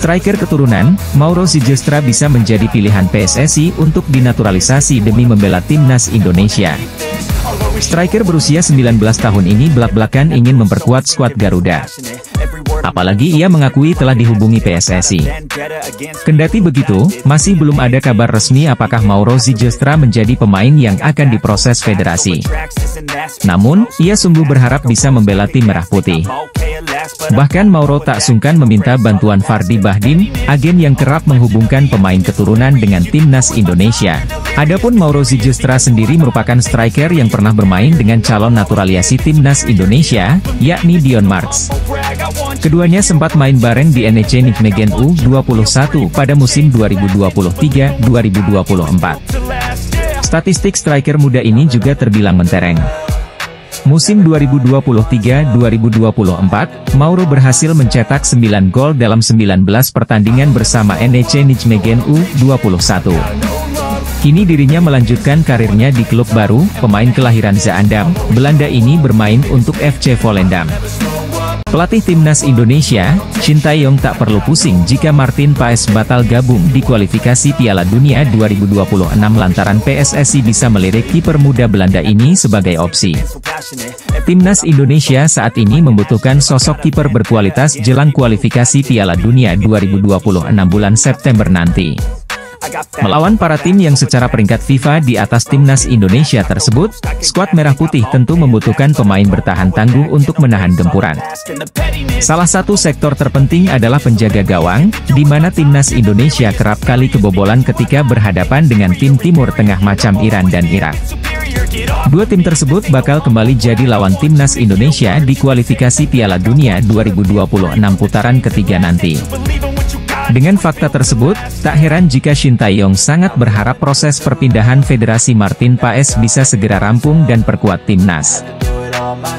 Striker keturunan, Mauro Zylstra bisa menjadi pilihan PSSI untuk dinaturalisasi demi membela timnas Indonesia. Striker berusia 19 tahun ini belak-belakan ingin memperkuat skuad Garuda. Apalagi ia mengakui telah dihubungi PSSI. Kendati begitu, masih belum ada kabar resmi apakah Mauro Zylstra menjadi pemain yang akan diproses federasi. Namun, ia sungguh berharap bisa membela tim Merah Putih. Bahkan Mauro tak sungkan meminta bantuan Fardi Bahdim, agen yang kerap menghubungkan pemain keturunan dengan timnas Indonesia. Adapun Mauro Zylstra sendiri merupakan striker yang pernah bermain dengan calon naturalisasi timnas Indonesia, yakni Dion Marks. Keduanya sempat main bareng di NEC Nijmegen U21 pada musim 2023-2024. Statistik striker muda ini juga terbilang mentereng. Musim 2023-2024, Mauro berhasil mencetak 9 gol dalam 19 pertandingan bersama NEC Nijmegen U21. Kini dirinya melanjutkan karirnya di klub baru, pemain kelahiran Zaandam, Belanda ini bermain untuk FC Volendam. Pelatih timnas Indonesia, Shin Tae-yong tak perlu pusing jika Martin Paes batal gabung di kualifikasi Piala Dunia 2026 lantaran PSSI bisa melirik kiper muda Belanda ini sebagai opsi. Timnas Indonesia saat ini membutuhkan sosok kiper berkualitas jelang kualifikasi Piala Dunia 2026 bulan September nanti. Melawan para tim yang secara peringkat FIFA di atas timnas Indonesia tersebut, skuad Merah Putih tentu membutuhkan pemain bertahan tangguh untuk menahan gempuran. Salah satu sektor terpenting adalah penjaga gawang, di mana timnas Indonesia kerap kali kebobolan ketika berhadapan dengan tim Timur Tengah macam Iran dan Irak. Dua tim tersebut bakal kembali jadi lawan timnas Indonesia di kualifikasi Piala Dunia 2026 putaran ketiga nanti. Dengan fakta tersebut, tak heran jika Shin Tae-yong sangat berharap proses perpindahan Federasi Martin Paes bisa segera rampung dan perkuat timnas.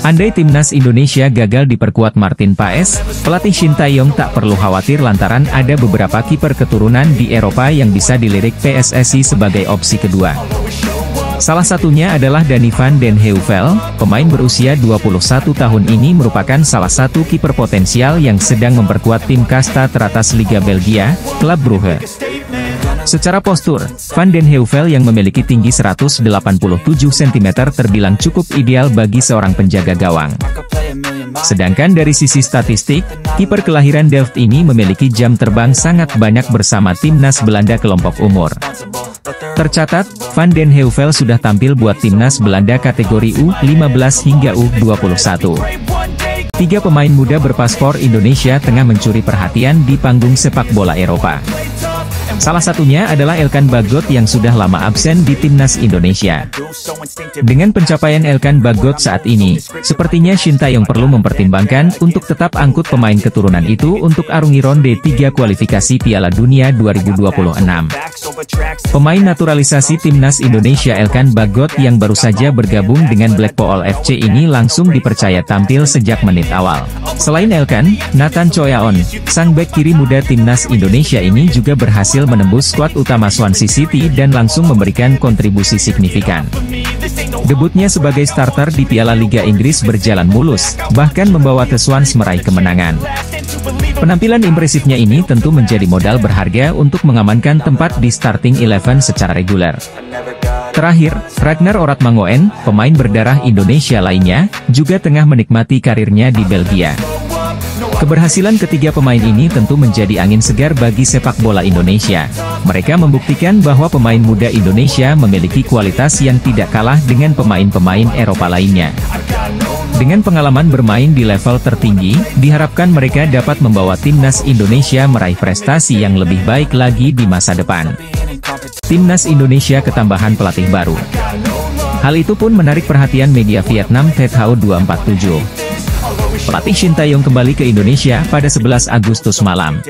Andai timnas Indonesia gagal diperkuat Martin Paes, pelatih Shin Tae-yong tak perlu khawatir lantaran ada beberapa kiper keturunan di Eropa yang bisa dilirik PSSI sebagai opsi kedua. Salah satunya adalah Danny van den Heuvel, pemain berusia 21 tahun ini merupakan salah satu kiper potensial yang sedang memperkuat tim kasta teratas Liga Belgia, Club Brugge. Secara postur, Van den Heuvel yang memiliki tinggi 187 cm terbilang cukup ideal bagi seorang penjaga gawang. Sedangkan dari sisi statistik, kiper kelahiran Delft ini memiliki jam terbang sangat banyak bersama timnas Belanda kelompok umur. Tercatat, Van den Heuvel sudah tampil buat timnas Belanda kategori U15 hingga U21. Tiga pemain muda berpaspor Indonesia tengah mencuri perhatian di panggung sepak bola Eropa. Salah satunya adalah Elkan Bagot yang sudah lama absen di timnas Indonesia. Dengan pencapaian Elkan Bagot saat ini, sepertinya Shin Tae-yong perlu mempertimbangkan untuk tetap angkut pemain keturunan itu untuk arungi ronde 3 kualifikasi Piala Dunia 2026. Pemain naturalisasi timnas Indonesia Elkan Bagot yang baru saja bergabung dengan Blackpool FC ini langsung dipercaya tampil sejak menit awal. Selain Elkan, Nathan Choyaon, sang bek kiri muda timnas Indonesia ini juga berhasil menembus skuad utama Swansea City dan langsung memberikan kontribusi signifikan. Debutnya sebagai starter di Piala Liga Inggris berjalan mulus, bahkan membawa The Swans meraih kemenangan. Penampilan impresifnya ini tentu menjadi modal berharga untuk mengamankan tempat di starting 11 secara reguler. Terakhir, Ragnar Oratmangoen, pemain berdarah Indonesia lainnya, juga tengah menikmati karirnya di Belgia. Keberhasilan ketiga pemain ini tentu menjadi angin segar bagi sepak bola Indonesia. Mereka membuktikan bahwa pemain muda Indonesia memiliki kualitas yang tidak kalah dengan pemain-pemain Eropa lainnya. Dengan pengalaman bermain di level tertinggi, diharapkan mereka dapat membawa timnas Indonesia meraih prestasi yang lebih baik lagi di masa depan. Timnas Indonesia ketambahan pelatih baru. Hal itu pun menarik perhatian media Vietnam THO247. Pelatih Shin Tae-yong kembali ke Indonesia pada 11 Agustus malam.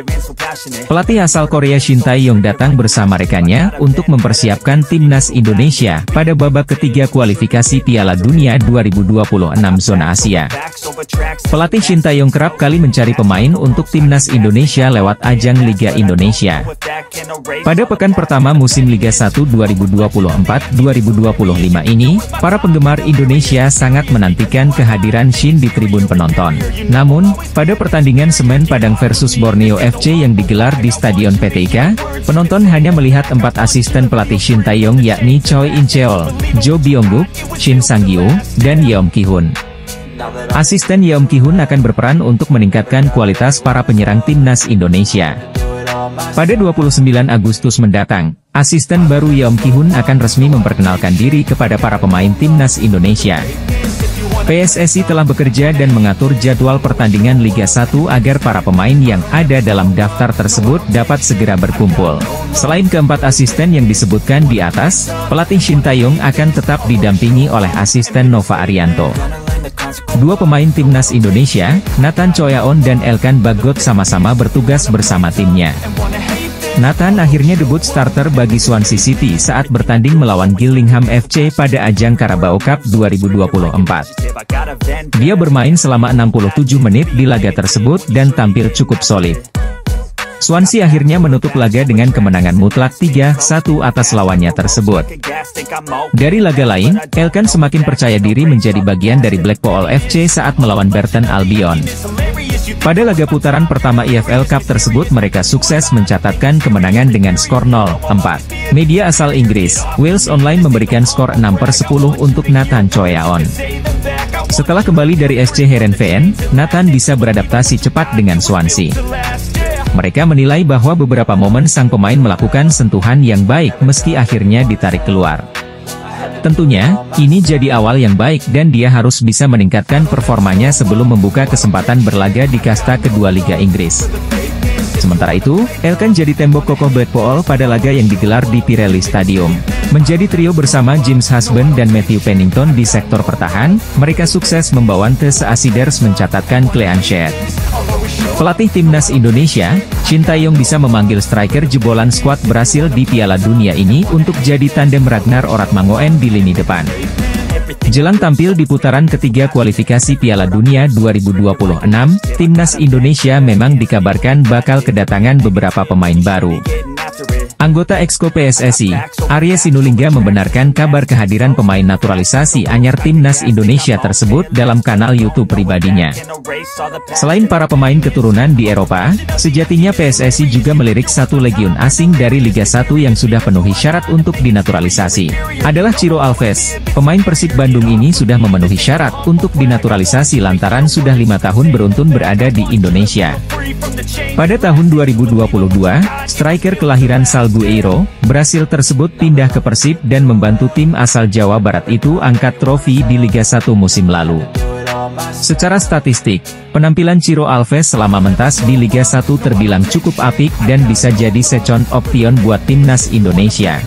Pelatih asal Korea Shin Tae-yong datang bersama rekannya untuk mempersiapkan timnas Indonesia pada babak ketiga kualifikasi Piala Dunia 2026 zona Asia. Pelatih Shin Tae-yong kerap kali mencari pemain untuk timnas Indonesia lewat ajang Liga Indonesia. Pada pekan pertama musim Liga 1 2024-2025 ini, para penggemar Indonesia sangat menantikan kehadiran Shin di tribun penonton. Namun, pada pertandingan Semen Padang versus Borneo FC yang digelar di Stadion PT IKA, penonton hanya melihat 4 asisten pelatih Shin Tae-yong yakni Choi In-cheol, Jo Byung-guk, Shin Sang-gyu, dan Yeom Ki-hun. Asisten Yeom Ki-hun akan berperan untuk meningkatkan kualitas para penyerang timnas Indonesia. Pada 29 Agustus mendatang, asisten baru Yeom Ki-hun akan resmi memperkenalkan diri kepada para pemain timnas Indonesia. PSSI telah bekerja dan mengatur jadwal pertandingan Liga 1 agar para pemain yang ada dalam daftar tersebut dapat segera berkumpul. Selain keempat asisten yang disebutkan di atas, pelatih Shin Tae-yong akan tetap didampingi oleh asisten Nova Arianto. Dua pemain timnas Indonesia, Nathan Choyaon dan Elkan Bagot sama-sama bertugas bersama timnya. Nathan akhirnya debut starter bagi Swansea City saat bertanding melawan Gillingham FC pada ajang Carabao Cup 2024. Dia bermain selama 67 menit di laga tersebut dan tampil cukup solid. Swansea akhirnya menutup laga dengan kemenangan mutlak 3-1 atas lawannya tersebut. Dari laga lain, Elkan semakin percaya diri menjadi bagian dari Blackpool FC saat melawan Burton Albion. Pada laga putaran pertama EFL Cup tersebut mereka sukses mencatatkan kemenangan dengan skor 0-4. Media asal Inggris, Wales Online memberikan skor 6/10 untuk Nathan Choyaon. Setelah kembali dari SC Heerenveen, Nathan bisa beradaptasi cepat dengan Swansea. Mereka menilai bahwa beberapa momen sang pemain melakukan sentuhan yang baik meski akhirnya ditarik keluar. Tentunya, ini jadi awal yang baik dan dia harus bisa meningkatkan performanya sebelum membuka kesempatan berlaga di kasta kedua Liga Inggris. Sementara itu, Elkan jadi tembok kokoh Blackpool pada laga yang digelar di Pirelli Stadium. Menjadi trio bersama James Husband dan Matthew Pennington di sektor pertahan, mereka sukses membawa Seasiders mencatatkan clean sheet. Pelatih timnas Indonesia, Shin Tae-yong bisa memanggil striker jebolan skuad Brasil di Piala Dunia ini untuk jadi tandem Ragnar Oratmangoen di lini depan. Jelang tampil di putaran ketiga kualifikasi Piala Dunia 2026, timnas Indonesia memang dikabarkan bakal kedatangan beberapa pemain baru. Anggota Exco PSSI, Arya Sinulinga membenarkan kabar kehadiran pemain naturalisasi anyar timnas Indonesia tersebut dalam kanal YouTube pribadinya. Selain para pemain keturunan di Eropa, sejatinya PSSI juga melirik satu legion asing dari Liga 1 yang sudah penuhi syarat untuk dinaturalisasi. Adalah Ciro Alves. Pemain Persib Bandung ini sudah memenuhi syarat untuk dinaturalisasi lantaran sudah 5 tahun beruntun berada di Indonesia. Pada tahun 2022, striker kelahiran Salgueiro, Brasil tersebut pindah ke Persib dan membantu tim asal Jawa Barat itu angkat trofi di Liga 1 musim lalu. Secara statistik, penampilan Ciro Alves selama mentas di Liga 1 terbilang cukup apik dan bisa jadi second option buat timnas Indonesia.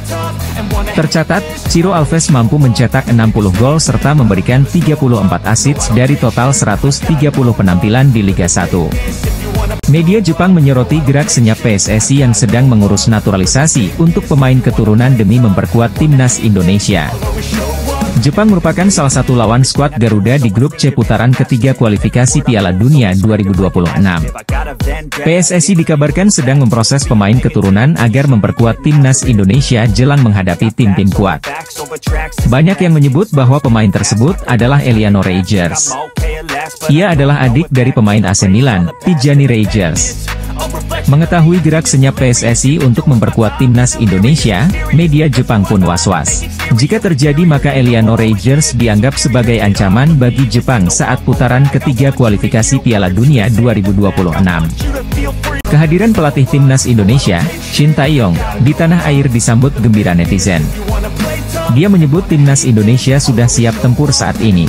Tercatat, Ciro Alves mampu mencetak 60 gol serta memberikan 34 assist dari total 130 penampilan di Liga 1. Media Jepang menyoroti gerak senyap PSSI yang sedang mengurus naturalisasi untuk pemain keturunan demi memperkuat timnas Indonesia. Jepang merupakan salah satu lawan skuad Garuda di grup C putaran ketiga kualifikasi Piala Dunia 2026. PSSI dikabarkan sedang memproses pemain keturunan agar memperkuat timnas Indonesia jelang menghadapi tim-tim kuat. Banyak yang menyebut bahwa pemain tersebut adalah Eliano Reijers. Ia adalah adik dari pemain AC Milan, Tijani Reijers. Mengetahui gerak senyap PSSI untuk memperkuat timnas Indonesia, media Jepang pun was-was. Jika terjadi maka Eliano Reijers dianggap sebagai ancaman bagi Jepang saat putaran ketiga kualifikasi Piala Dunia 2026. Kehadiran pelatih timnas Indonesia, Shin Tae-yong, di tanah air disambut gembira netizen. Dia menyebut timnas Indonesia sudah siap tempur saat ini.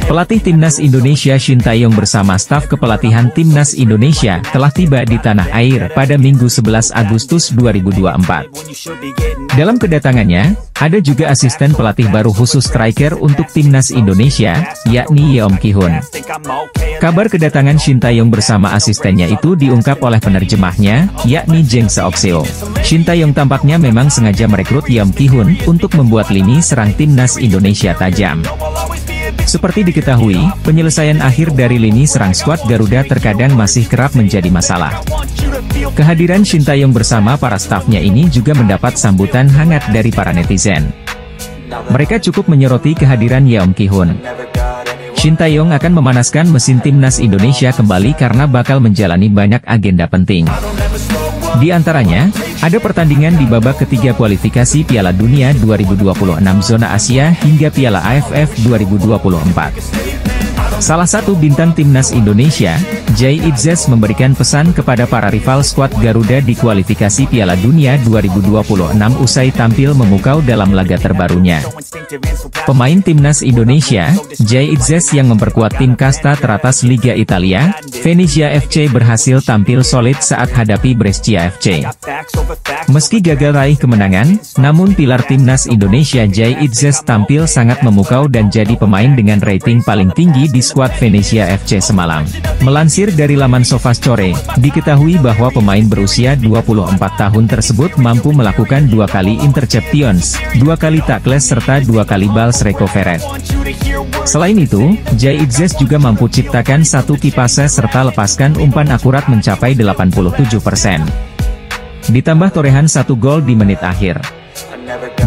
Pelatih Timnas Indonesia Shin Tae-yong bersama staf kepelatihan Timnas Indonesia telah tiba di tanah air pada Minggu 11 Agustus 2024. Dalam kedatangannya, ada juga asisten pelatih baru khusus striker untuk Timnas Indonesia, yakni Yeom Ki-hun. Kabar kedatangan Shin Tae-yong bersama asistennya itu diungkap oleh penerjemahnya, yakni Jeng Seok-seo. Shin Tae-yong tampaknya memang sengaja merekrut Yeom Ki-hun untuk membuat lini serang Timnas Indonesia tajam. Seperti diketahui, penyelesaian akhir dari lini serang skuad Garuda terkadang masih kerap menjadi masalah. Kehadiran Shin Tae-yong bersama para stafnya ini juga mendapat sambutan hangat dari para netizen. Mereka cukup menyoroti kehadiran Yeom Ki-hun. Shin Tae-yong akan memanaskan mesin Timnas Indonesia kembali karena bakal menjalani banyak agenda penting. Di antaranya, ada pertandingan di babak ketiga kualifikasi Piala Dunia 2026 zona Asia hingga Piala AFF 2024. Salah satu bintang Timnas Indonesia, Jay Itzes memberikan pesan kepada para rival skuad Garuda di kualifikasi Piala Dunia 2026 usai tampil memukau dalam laga terbarunya. Pemain Timnas Indonesia, Jay Itzes yang memperkuat tim kasta teratas Liga Italia, Venezia FC berhasil tampil solid saat hadapi Brescia FC. Meski gagal raih kemenangan, namun pilar Timnas Indonesia Jay Itzes tampil sangat memukau dan jadi pemain dengan rating paling tinggi di skuad Venezia FC semalam. Melansir dari laman SofaScore, diketahui bahwa pemain berusia 24 tahun tersebut mampu melakukan 2 kali interceptions, 2 kali tackles serta 2 kali balls recovered. Selain itu, Jay Itzes juga mampu ciptakan 1 key passes serta lepaskan umpan akurat mencapai 87%. Ditambah torehan 1 gol di menit akhir.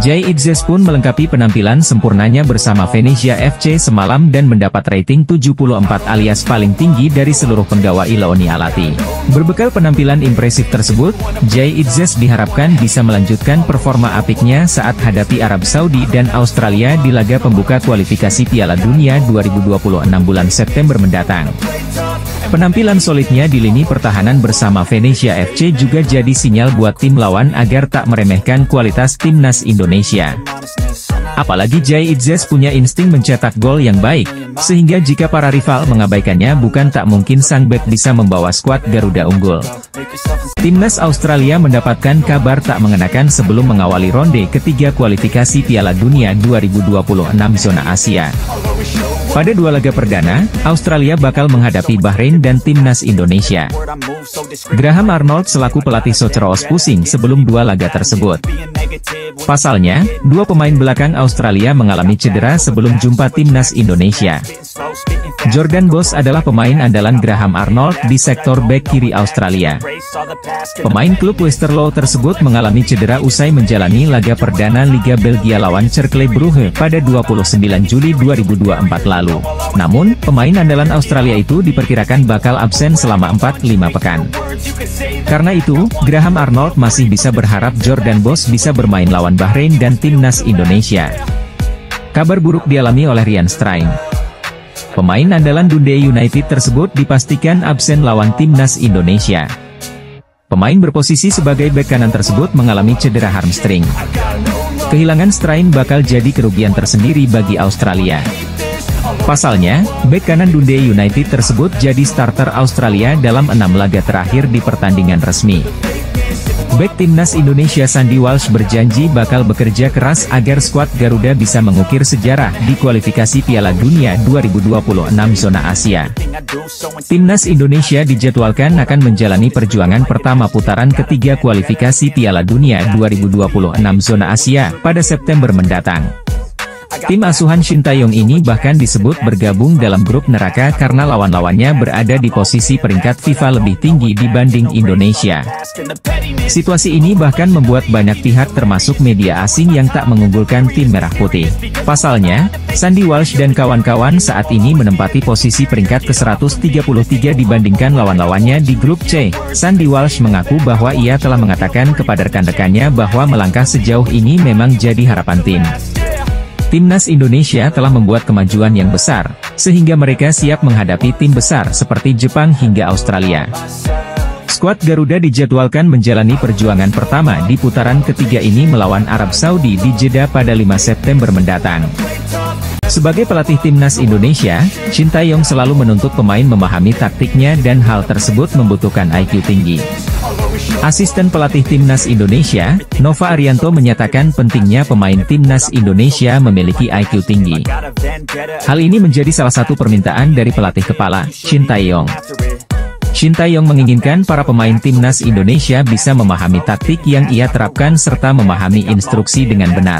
Jay Itzes pun melengkapi penampilan sempurnanya bersama Venezia FC semalam dan mendapat rating 74 alias paling tinggi dari seluruh penggawa Ilaoni Alati. Berbekal penampilan impresif tersebut, Jay Itzes diharapkan bisa melanjutkan performa apiknya saat hadapi Arab Saudi dan Australia di laga pembuka kualifikasi Piala Dunia 2026 bulan September mendatang. Penampilan solidnya di lini pertahanan bersama Venezia FC juga jadi sinyal buat tim lawan agar tak meremehkan kualitas Timnas Indonesia. Apalagi Jay Itzes punya insting mencetak gol yang baik, sehingga jika para rival mengabaikannya bukan tak mungkin sang bek bisa membawa skuad Garuda unggul. Timnas Australia mendapatkan kabar tak mengenakan sebelum mengawali ronde ketiga kualifikasi Piala Dunia 2026 zona Asia. Pada 2 laga perdana, Australia bakal menghadapi Bahrain dan Timnas Indonesia. Graham Arnold selaku pelatih Soceros pusing sebelum 2 laga tersebut. Pasalnya, 2 pemain belakang Australia mengalami cedera sebelum jumpa Timnas Indonesia. Jordan Boss adalah pemain andalan Graham Arnold di sektor bek kiri Australia. Pemain klub Westerlo tersebut mengalami cedera usai menjalani laga perdana Liga Belgia lawan Cercle Brugge pada 29 Juli 2024 lalu. Namun, pemain andalan Australia itu diperkirakan bakal absen selama 4-5 pekan. Karena itu, Graham Arnold masih bisa berharap Jordan Boss bisa bermain lawan Bahrain dan Timnas Indonesia. Kabar buruk dialami oleh Ryan Strain. Pemain andalan Dundee United tersebut dipastikan absen lawan Timnas Indonesia. Pemain berposisi sebagai bek kanan tersebut mengalami cedera hamstring. Kehilangan Strain bakal jadi kerugian tersendiri bagi Australia. Pasalnya, bek kanan Dundee United tersebut jadi starter Australia dalam 6 laga terakhir di pertandingan resmi. Bek Timnas Indonesia Sandy Walsh berjanji bakal bekerja keras agar skuad Garuda bisa mengukir sejarah di kualifikasi Piala Dunia 2026 zona Asia. Timnas Indonesia dijadwalkan akan menjalani perjuangan pertama putaran ketiga kualifikasi Piala Dunia 2026 zona Asia pada September mendatang. Tim asuhan Shin Tae-yong ini bahkan disebut bergabung dalam grup neraka karena lawan-lawannya berada di posisi peringkat FIFA lebih tinggi dibanding Indonesia. Situasi ini bahkan membuat banyak pihak termasuk media asing yang tak mengunggulkan tim merah putih. Pasalnya, Sandy Walsh dan kawan-kawan saat ini menempati posisi peringkat ke-133 dibandingkan lawan-lawannya di grup C. Sandy Walsh mengaku bahwa ia telah mengatakan kepada rekan-rekannya bahwa melangkah sejauh ini memang jadi harapan tim. Timnas Indonesia telah membuat kemajuan yang besar, sehingga mereka siap menghadapi tim besar seperti Jepang hingga Australia. Skuad Garuda dijadwalkan menjalani perjuangan pertama di putaran ketiga ini melawan Arab Saudi di Jeddah pada 5 September mendatang. Sebagai pelatih timnas Indonesia, Shin Tae-yong selalu menuntut pemain memahami taktiknya dan hal tersebut membutuhkan IQ tinggi. Asisten pelatih timnas Indonesia, Nova Arianto menyatakan pentingnya pemain timnas Indonesia memiliki IQ tinggi. Hal ini menjadi salah satu permintaan dari pelatih kepala, Shin Tae-yong. Shin Tae-yong menginginkan para pemain timnas Indonesia bisa memahami taktik yang ia terapkan serta memahami instruksi dengan benar.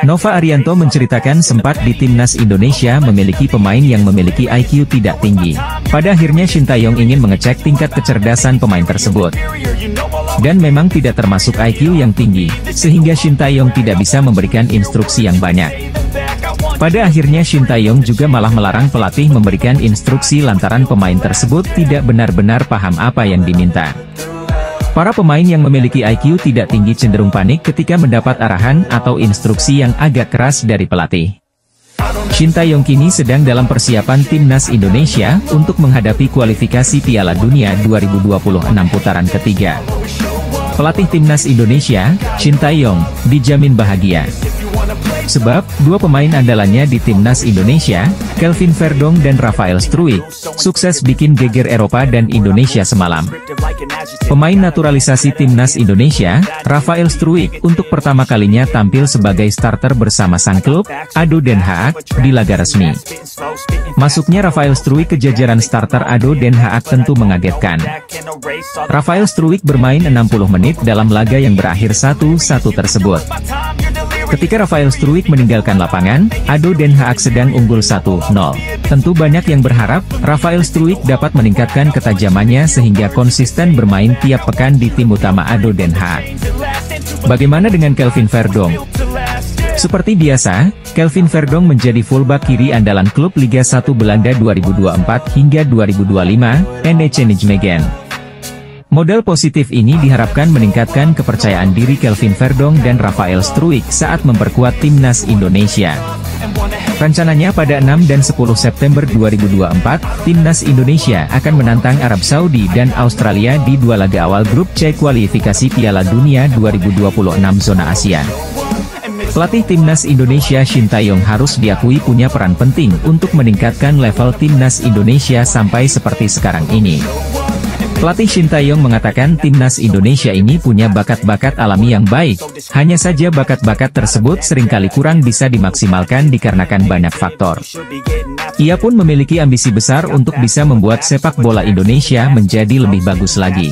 Nova Arianto menceritakan sempat di timnas Indonesia memiliki pemain yang memiliki IQ tidak tinggi. Pada akhirnya Shin Tae-yong ingin mengecek tingkat kecerdasan pemain tersebut. Dan memang tidak termasuk IQ yang tinggi, sehingga Shin Tae-yong tidak bisa memberikan instruksi yang banyak. Pada akhirnya Shin Tae-yong juga malah melarang pelatih memberikan instruksi lantaran pemain tersebut tidak benar-benar paham apa yang diminta. Para pemain yang memiliki IQ tidak tinggi cenderung panik ketika mendapat arahan atau instruksi yang agak keras dari pelatih. Shin Tae-yong kini sedang dalam persiapan timnas Indonesia untuk menghadapi kualifikasi Piala Dunia 2026 putaran ketiga. Pelatih timnas Indonesia, Shin Tae-yong, dijamin bahagia. Sebab, dua pemain andalannya di timnas Indonesia, Kelvin Verdong dan Rafael Struijk, sukses bikin geger Eropa dan Indonesia semalam. Pemain naturalisasi timnas Indonesia, Rafael Struijk, untuk pertama kalinya tampil sebagai starter bersama sang klub, ADO Den Haag, di laga resmi. Masuknya Rafael Struijk ke jajaran starter ADO Den Haag tentu mengagetkan. Rafael Struijk bermain 60 menit dalam laga yang berakhir 1-1 tersebut. Ketika Rafael Struijk meninggalkan lapangan, ADO Den Haag sedang unggul 1-0. Tentu banyak yang berharap, Rafael Struijk dapat meningkatkan ketajamannya sehingga konsisten bermain tiap pekan di tim utama ADO Den Haag. Bagaimana dengan Kelvin Verdong? Seperti biasa, Kelvin Verdong menjadi fullback kiri andalan klub Liga 1 Belanda 2024 hingga 2025, NEC Nijmegen. Modal positif ini diharapkan meningkatkan kepercayaan diri Kelvin Verdong dan Rafael Struijk saat memperkuat timnas Indonesia. Rencananya pada 6 dan 10 September 2024, timnas Indonesia akan menantang Arab Saudi dan Australia di dua laga awal grup C kualifikasi Piala Dunia 2026 zona Asia. Pelatih timnas Indonesia Shin Tae-yong harus diakui punya peran penting untuk meningkatkan level timnas Indonesia sampai seperti sekarang ini. Pelatih Shin Tae-yong mengatakan timnas Indonesia ini punya bakat-bakat alami yang baik, hanya saja bakat-bakat tersebut seringkali kurang bisa dimaksimalkan dikarenakan banyak faktor. Ia pun memiliki ambisi besar untuk bisa membuat sepak bola Indonesia menjadi lebih bagus lagi.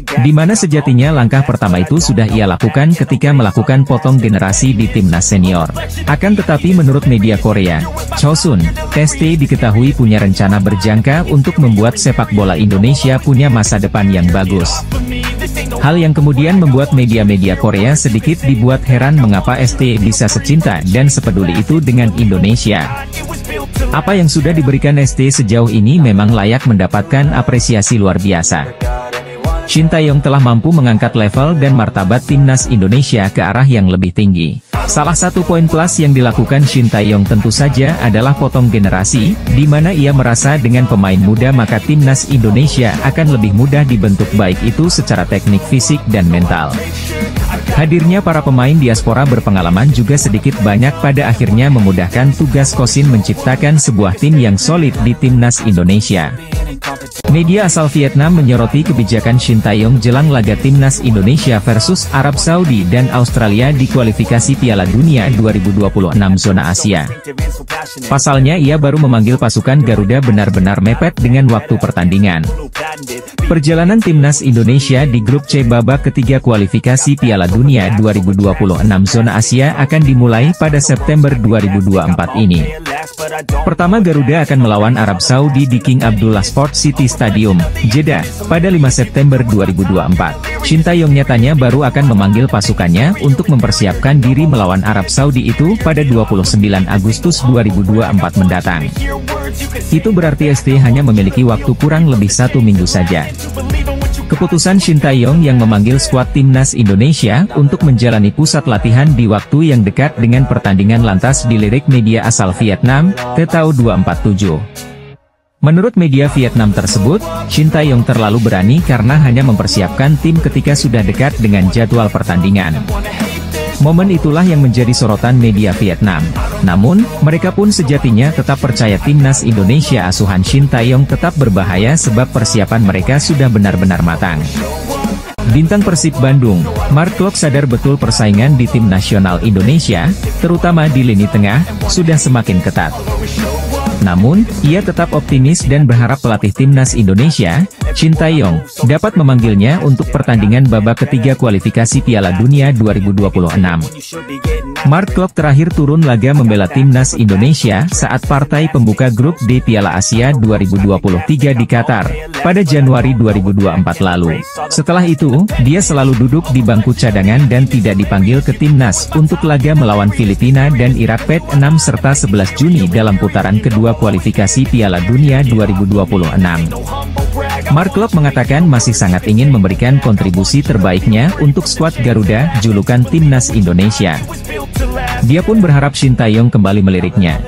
Di mana sejatinya langkah pertama itu sudah ia lakukan ketika melakukan potong generasi di timnas senior. Akan tetapi menurut media Korea, Chosun, ST diketahui punya rencana berjangka untuk membuat sepak bola Indonesia punya masa depan yang bagus. Hal yang kemudian membuat media-media Korea sedikit dibuat heran mengapa ST bisa secinta dan sepeduli itu dengan Indonesia. Apa yang sudah diberikan ST sejauh ini memang layak mendapatkan apresiasi luar biasa. Shin Tae-yong telah mampu mengangkat level dan martabat timnas Indonesia ke arah yang lebih tinggi. Salah satu poin plus yang dilakukan Shin Tae-yong tentu saja adalah potong generasi, di mana ia merasa dengan pemain muda maka timnas Indonesia akan lebih mudah dibentuk baik itu secara teknik fisik dan mental. Hadirnya para pemain diaspora berpengalaman juga sedikit banyak pada akhirnya memudahkan tugas Kosin menciptakan sebuah tim yang solid di timnas Indonesia. Media asal Vietnam menyoroti kebijakan Shin Tae-yong jelang laga timnas Indonesia versus Arab Saudi dan Australia di kualifikasi Piala Dunia 2026 zona Asia. Pasalnya ia baru memanggil pasukan Garuda benar-benar mepet dengan waktu pertandingan. Perjalanan timnas Indonesia di grup C babak ketiga kualifikasi Piala Dunia 2026 zona Asia akan dimulai pada September 2024 ini. Pertama Garuda akan melawan Arab Saudi di King Abdullah Sports City Stadium, Jeddah, pada 5 September 2024. Shin Tae-yong nyatanya baru akan memanggil pasukannya untuk mempersiapkan diri melawan Arab Saudi itu pada 29 Agustus 2024 mendatang. Itu berarti ST hanya memiliki waktu kurang lebih 1 minggu saja. Keputusan Shin Tae-yong yang memanggil skuad timnas Indonesia untuk menjalani pusat latihan di waktu yang dekat dengan pertandingan lantas dilirik media asal Vietnam, TTAU 247. Menurut media Vietnam tersebut, Shin Tae-yong terlalu berani karena hanya mempersiapkan tim ketika sudah dekat dengan jadwal pertandingan. Momen itulah yang menjadi sorotan media Vietnam. Namun, mereka pun sejatinya tetap percaya timnas Indonesia asuhan Shin Tae-yong tetap berbahaya sebab persiapan mereka sudah benar-benar matang. Bintang Persib Bandung, Mark Klok sadar betul persaingan di tim nasional Indonesia, terutama di lini tengah, sudah semakin ketat. Namun, ia tetap optimis dan berharap pelatih timnas Indonesia, Shin Tae-yong, dapat memanggilnya untuk pertandingan babak ketiga kualifikasi Piala Dunia 2026. Mark Klok terakhir turun laga membela timnas Indonesia saat partai pembuka grup D Piala Asia 2023 di Qatar, pada Januari 2024 lalu. Setelah itu, dia selalu duduk di bangku cadangan dan tidak dipanggil ke timnas untuk laga melawan Filipina dan Irak pada 6 serta 11 Juni dalam putaran kedua kualifikasi Piala Dunia 2026. Mark Klok mengatakan masih sangat ingin memberikan kontribusi terbaiknya untuk skuad Garuda, julukan timnas Indonesia. Dia pun berharap Shin Tae-yong kembali meliriknya.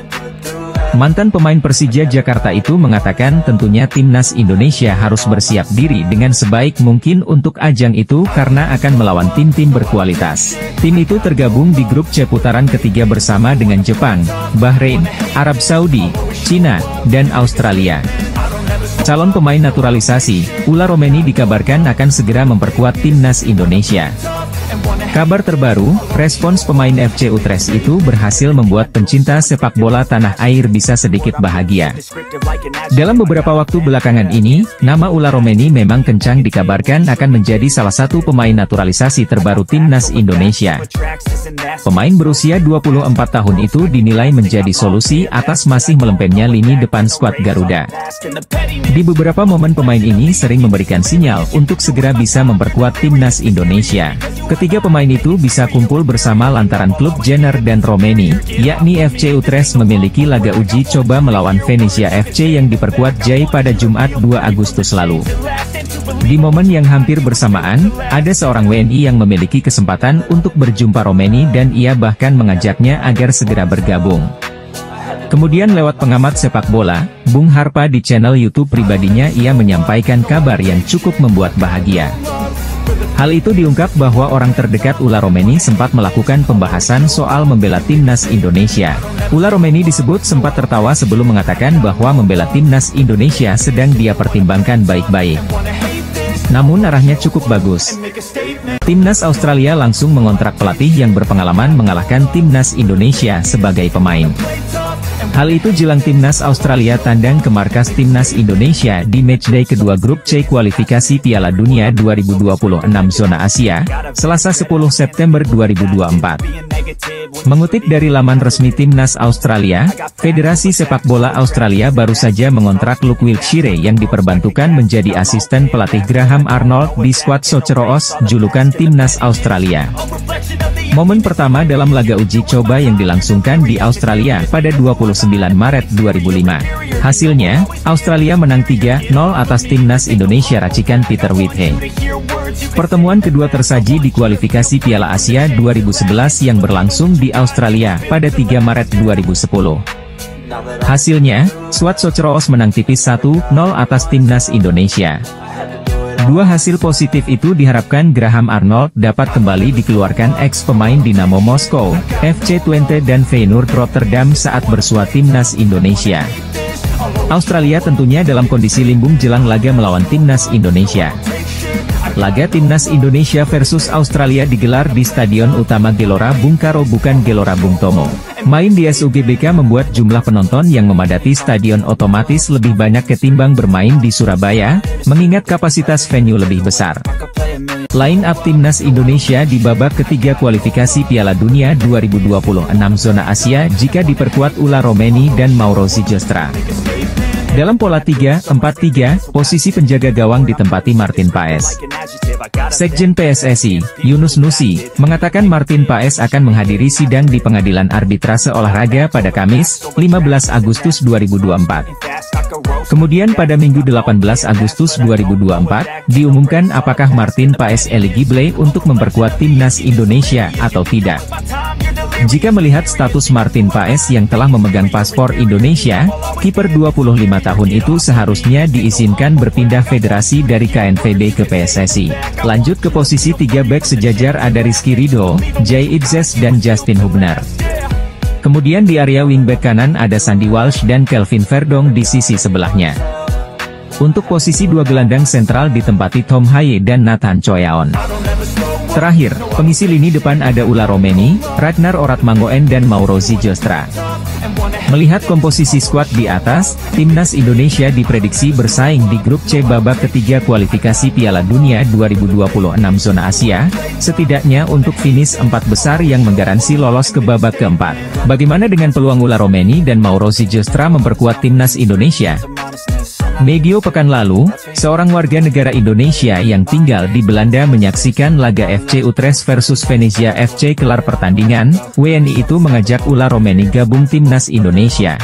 Mantan pemain Persija Jakarta itu mengatakan tentunya timnas Indonesia harus bersiap diri dengan sebaik mungkin untuk ajang itu karena akan melawan tim-tim berkualitas. Tim itu tergabung di grup C putaran ketiga bersama dengan Jepang, Bahrain, Arab Saudi, Cina, dan Australia. Calon pemain naturalisasi, Ula Romeni dikabarkan akan segera memperkuat timnas Indonesia. Kabar terbaru, respons pemain FC Utrecht itu berhasil membuat pencinta sepak bola tanah air bisa sedikit bahagia. Dalam beberapa waktu belakangan ini, nama Ula Romeni memang kencang dikabarkan akan menjadi salah satu pemain naturalisasi terbaru timnas Indonesia. Pemain berusia 24 tahun itu dinilai menjadi solusi atas masih melempemnya lini depan skuad Garuda. Di beberapa momen pemain ini sering memberikan sinyal untuk segera bisa memperkuat timnas Indonesia. Ketiga pemain itu bisa kumpul bersama lantaran klub Jenner dan Romeni, yakni FC Utrecht memiliki laga uji coba melawan Venezia FC yang diperkuat Jai pada Jumat 2 Agustus lalu. Di momen yang hampir bersamaan, ada seorang WNI yang memiliki kesempatan untuk berjumpa Romeni dan ia bahkan mengajaknya agar segera bergabung. Kemudian lewat pengamat sepak bola, Bung Harpa di channel YouTube pribadinya ia menyampaikan kabar yang cukup membuat bahagia. Hal itu diungkap bahwa orang terdekat Ula Romeni sempat melakukan pembahasan soal membela timnas Indonesia. Ula Romeni disebut sempat tertawa sebelum mengatakan bahwa membela timnas Indonesia sedang dia pertimbangkan baik-baik. Namun arahnya cukup bagus. Timnas Australia langsung mengontrak pelatih yang berpengalaman mengalahkan timnas Indonesia sebagai pemain. Hal itu jelang timnas Australia tandang ke markas timnas Indonesia di matchday kedua grup C kualifikasi Piala Dunia 2026 zona Asia, Selasa 10 September 2024. Mengutip dari laman resmi timnas Australia, Federasi Sepak Bola Australia baru saja mengontrak Luke Wilkshire yang diperbantukan menjadi asisten pelatih Graham Arnold di skuad Socceroos, julukan timnas Australia. Momen pertama dalam laga uji coba yang dilangsungkan di Australia pada 29 Maret 2005. Hasilnya, Australia menang 3-0 atas timnas Indonesia racikan Peter Whitehead. Pertemuan kedua tersaji di kualifikasi Piala Asia 2011 yang berlangsung di Australia pada 3 Maret 2010. Hasilnya, skuad Socceroos menang tipis 1-0 atas timnas Indonesia. Dua hasil positif itu diharapkan Graham Arnold dapat kembali dikeluarkan ex-pemain Dinamo Moskow, FC Twente dan Feyenoord Rotterdam saat bersua timnas Indonesia. Australia tentunya dalam kondisi limbung jelang laga melawan timnas Indonesia. Laga timnas Indonesia versus Australia digelar di Stadion Utama Gelora Bung Karno bukan Gelora Bung Tomo. Main di SUGBK membuat jumlah penonton yang memadati stadion otomatis lebih banyak ketimbang bermain di Surabaya, mengingat kapasitas venue lebih besar. Line up timnas Indonesia di babak ketiga kualifikasi Piala Dunia 2026 zona Asia jika diperkuat Ula Romeni dan Mauro Zijostra. Dalam pola 3-4-3, posisi penjaga gawang ditempati Martin Paes. Sekjen PSSI, Yunus Nusi, mengatakan Martin Paes akan menghadiri sidang di Pengadilan Arbitrase Olahraga pada Kamis, 15 Agustus 2024. Kemudian pada Minggu 18 Agustus 2024, diumumkan apakah Martin Paes eligible untuk memperkuat timnas Indonesia atau tidak. Jika melihat status Martin Paes yang telah memegang paspor Indonesia, kiper 25 tahun itu seharusnya diizinkan berpindah federasi dari KNVB ke PSSI. Lanjut ke posisi 3 bek sejajar ada Rizky Ridho, Jay Idzes dan Justin Hubner. Kemudian di area wingback kanan ada Sandy Walsh dan Kelvin Verdong di sisi sebelahnya. Untuk posisi 2 gelandang sentral ditempati Tom Haye dan Nathan Choyaon. Terakhir, pengisi lini depan ada Ula Romeni, Ragnar Oratmangoen dan Mauro Zijostra. Melihat komposisi skuad di atas, Timnas Indonesia diprediksi bersaing di grup C babak ketiga kualifikasi Piala Dunia 2026 zona Asia, setidaknya untuk finish 4 besar yang menggaransi lolos ke babak keempat. Bagaimana dengan peluang Ula Romeni dan Mauro Zijostra memperkuat Timnas Indonesia? Medio pekan lalu, seorang warga negara Indonesia yang tinggal di Belanda menyaksikan laga FC Utrecht versus Venezia FC kelar pertandingan, WNI itu mengajak Ula Romeni gabung Timnas Indonesia.